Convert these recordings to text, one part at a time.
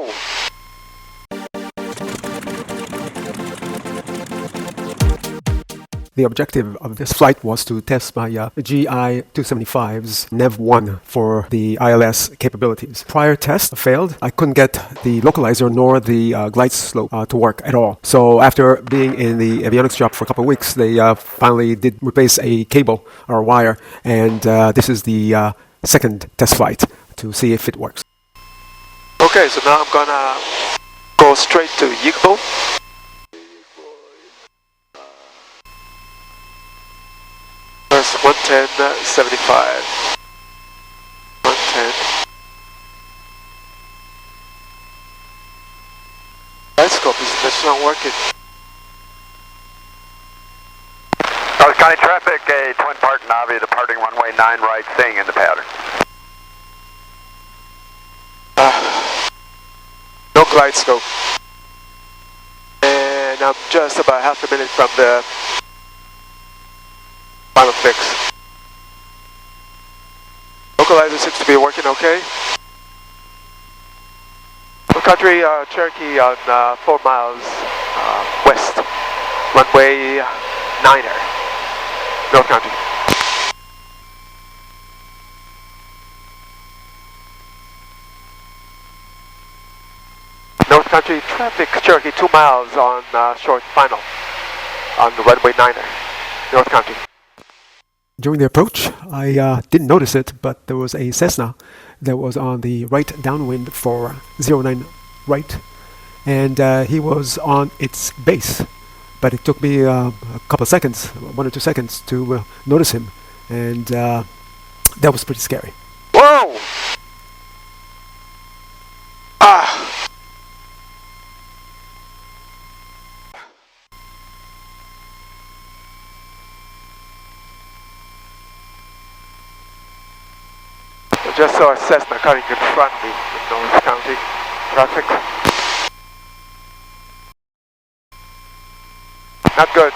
Whoa! The objective of this flight was to test my GI-275's NEV-1 for the ILS capabilities. Prior test failed. I couldn't get the localizer nor the glide slope to work at all. So after being in the avionics shop for a couple of weeks, they finally did replace a cable or wire, and this is the second test flight to see if it works. Okay, so now I'm gonna go straight to Yigbo. First 110.75. 110. Light scope is not working. North County traffic, a twin part Navi departing runway 9 right, staying in the pattern. No glide scope. And I'm just about half a minute from the final fix. Localizer seems to be working okay. North Country Cherokee on 4 miles west. Runway 9er. North Country. North Country traffic Cherokee 2 miles on short final on the runway 9er. North Country. During the approach, I didn't notice it, but there was a Cessna that was on the right downwind for 09 right, and he was on its base. But it took me a couple of seconds, 1 or 2 seconds, to notice him, and that was pretty scary. Whoa! Ah! I just saw a Cessna coming in front of me in North County traffic. Not good.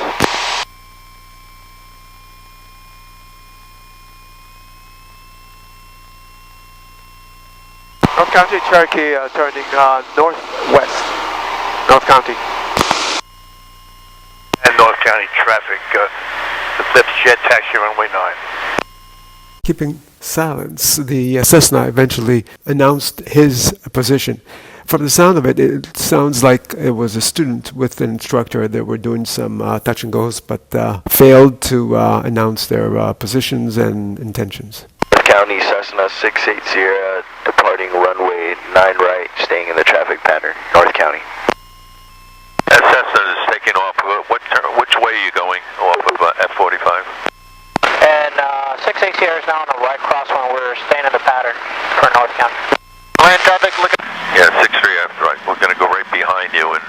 North County Cherokee turning northwest. North County. And North County traffic, the flips jet taxi runway 9. Keeping silence, the Cessna eventually announced his position. From the sound of it, it sounds like it was a student with an instructor that were doing some touch and goes, but failed to announce their positions and intentions. County Cessna 680 departing runway 9 right, staying in the traffic pattern, North County. That Cessna is taking off. Which way are you going off of F45? And 680 is now on the right crosswind. We're staying in the pattern for North County. Land traffic, look at. Yeah, 63 after right. We're going to go right behind you and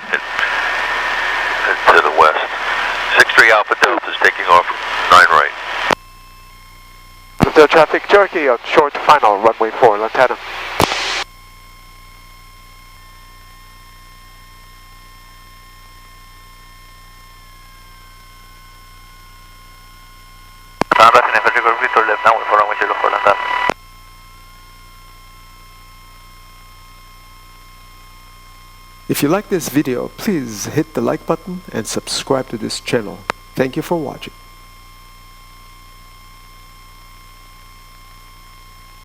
to the west. 63 Alpha Delta is taking off 9 right. The traffic Cherokee on short final, runway 4, Lantana. If you like this video, please hit the like button and subscribe to this channel. Thank you for watching.